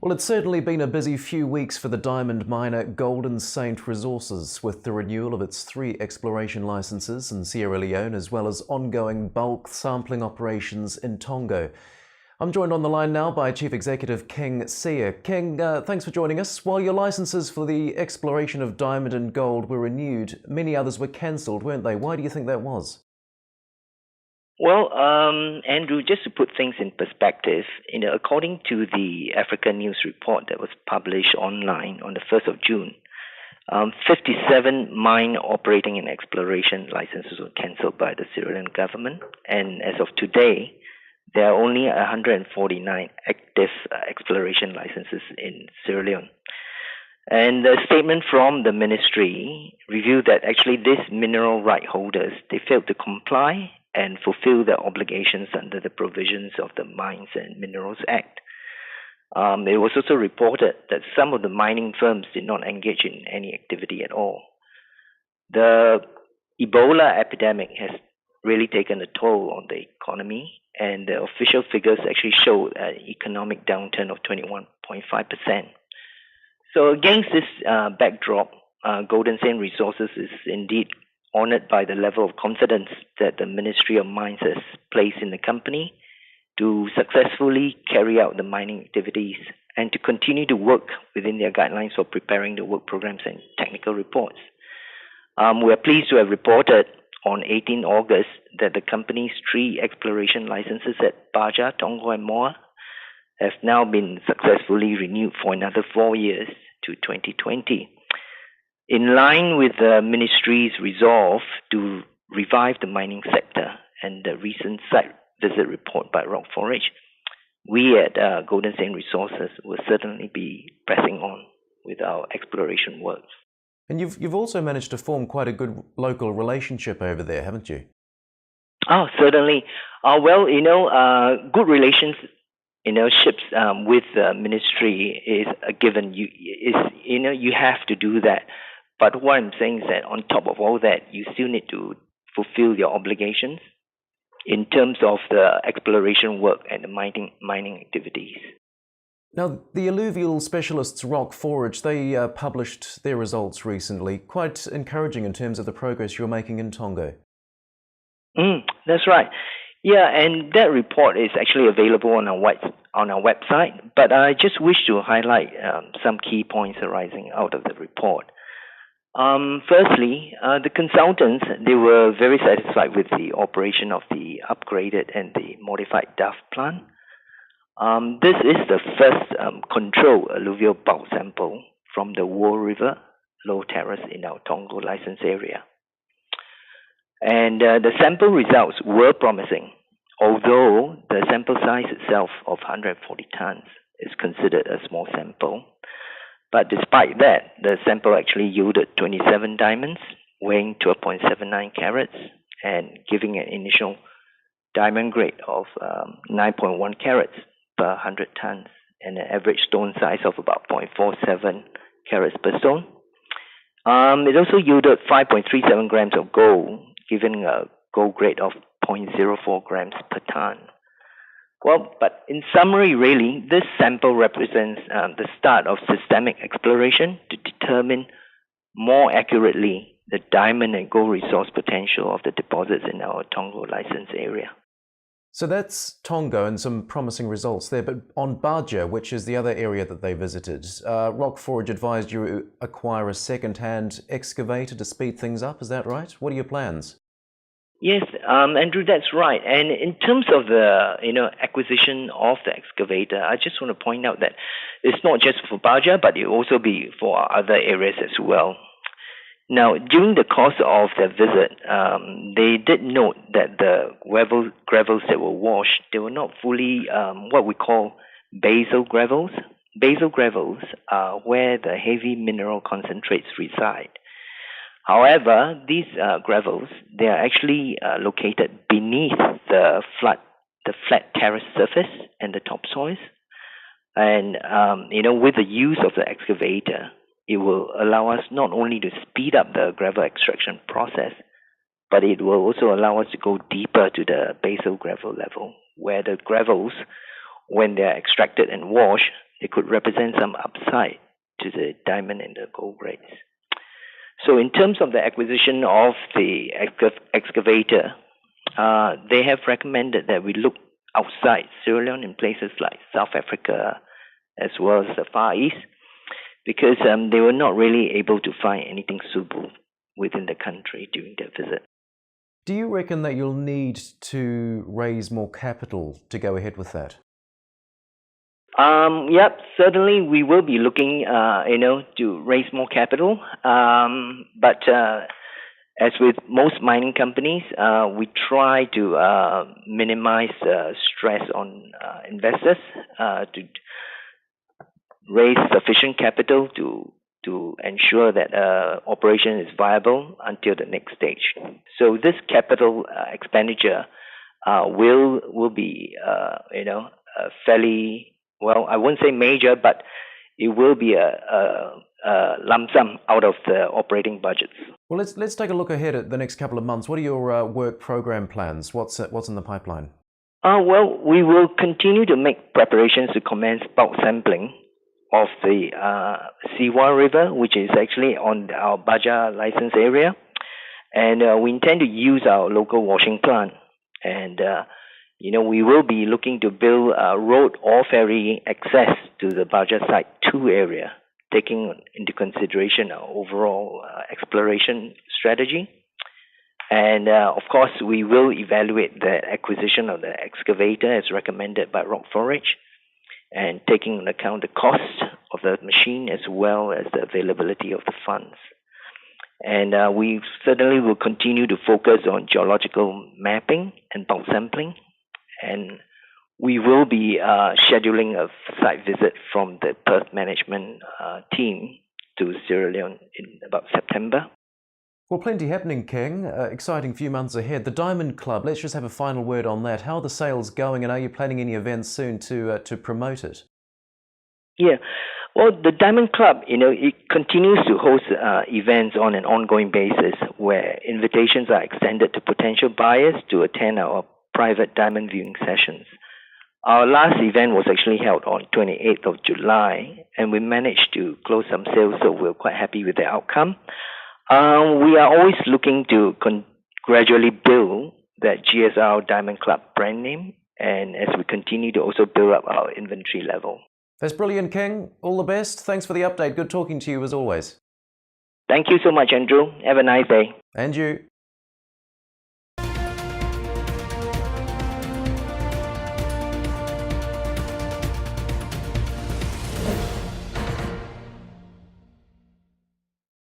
Well, it's certainly been a busy few weeks for the diamond miner Golden Saint Resources, with the renewal of its 3 exploration licenses in Sierra Leone, as well as ongoing bulk sampling operations in Tongo. I'm joined on the line now by Chief Executive King Seah. King, thanks for joining us. While your licenses for the exploration of diamond and gold were renewed, many others were cancelled, weren't they? Why do you think that was? Well, Andrew, just to put things in perspective, according to the African News report that was published online on the 1st of June, 57 mine operating and exploration licenses were cancelled by the Sierra Leone government, and as of today, there are only 149 active exploration licenses in Sierra Leone. And the statement from the ministry revealed that actually these mineral right holders, they failed to comply and fulfill their obligations under the provisions of the Mines and Minerals Act. It was also reported that some of the mining firms did not engage in any activity at all. The Ebola epidemic has really taken a toll on the economy, and the official figures actually show an economic downturn of 21.5%. So against this backdrop, Golden Saint Resources is indeed honoured by the level of confidence that the Ministry of Mines has placed in the company to successfully carry out the mining activities and to continue to work within their guidelines for preparing the work programs and technical reports. We are pleased to have reported on 18 August that the company's 3 exploration licenses at Baja, Tongo and Moa have now been successfully renewed for another 4 years to 2020. In line with the ministry's resolve to revive the mining sector and the recent site visit report by Rock Forage, we at Golden Saint Resources will certainly be pressing on with our exploration work. And you've also managed to form quite a good local relationship over there, haven't you? Oh, certainly. Good relations, ships with the ministry is a given. You have to do that. But what I'm saying is that on top of all that, you still need to fulfill your obligations in terms of the exploration work and the mining activities. Now, the alluvial specialists Rock Forage, they published their results recently, quite encouraging in terms of the progress you're making in Tongo. That's right. Yeah, and that report is actually available on our website, but I just wish to highlight some key points arising out of the report. Firstly, the consultants, they were very satisfied with the operation of the upgraded and the modified DAF plant. This is the first controlled alluvial bulk sample from the War River Low Terrace in our Tongo license area. And the sample results were promising, although the sample size itself of 140 tons is considered a small sample. But despite that, the sample actually yielded 27 diamonds, weighing 12.79 carats, and giving an initial diamond grade of 9.1 carats per 100 tons, and an average stone size of about 0.47 carats per stone. It also yielded 5.37 grams of gold, giving a gold grade of 0.04 grams per ton. Well, but in summary, really, this sample represents the start of systemic exploration to determine more accurately the diamond and gold resource potential of the deposits in our Tongo license area. So that's Tongo and some promising results there, but on Baja, which is the other area that they visited, Rock Forage advised you acquire a second-hand excavator to speed things up, is that right? What are your plans? Yes, Andrew, that's right. And in terms of the acquisition of the excavator, I just want to point out that it's not just for Baja, but it will also be for other areas as well. Now, during the course of their visit, they did note that the gravels that were washed, they were not fully what we call basal gravels. Basal gravels are where the heavy mineral concentrates reside. However, these gravels, they are actually located beneath the flat terrace surface and the topsoils. And, with the use of the excavator, it will allow us not only to speed up the gravel extraction process, but it will also allow us to go deeper to the basal gravel level, where the gravels, when they are extracted and washed, it could represent some upside to the diamond and the gold grades. So in terms of the acquisition of the excavator, they have recommended that we look outside Sierra Leone in places like South Africa as well as the Far East, because they were not really able to find anything suitable within the country during their visit. Do you reckon that you'll need to raise more capital to go ahead with that? Yep, certainly we will be looking, to raise more capital. But as with most mining companies, we try to minimize stress on investors to raise sufficient capital to ensure that operation is viable until the next stage. So this capital expenditure will be, fairly, well, I won't say major, but it will be a lump sum out of the operating budgets. Well, let's take a look ahead at the next couple of months. What are your work program plans? What's in the pipeline? Well, we will continue to make preparations to commence bulk sampling of the Seah River, which is actually on our Baja license area. And we intend to use our local washing plant. And, we will be looking to build a road or ferry access to the Baja Site 2 area, taking into consideration our overall exploration strategy. And, of course, we will evaluate the acquisition of the excavator as recommended by Rock Forage, and taking into account the cost of the machine as well as the availability of the funds. And we certainly will continue to focus on geological mapping and bulk sampling. And we will be scheduling a site visit from the Perth management team to Sierra Leone in about September. Well, plenty happening, King. Exciting few months ahead. The Diamond Club, let's just have a final word on that. How are the sales going, and are you planning any events soon to promote it? Yeah. Well, the Diamond Club, it continues to host events on an ongoing basis where invitations are extended to potential buyers to attend our private diamond viewing sessions. Our last event was actually held on 28th of July, and we managed to close some sales, so we're quite happy with the outcome. We are always looking to gradually build that GSR Diamond Club brand name, and as we continue to also build up our inventory level. That's brilliant, King. All the best. Thanks for the update. Good talking to you as always. Thank you so much, Andrew. Have a nice day. And you.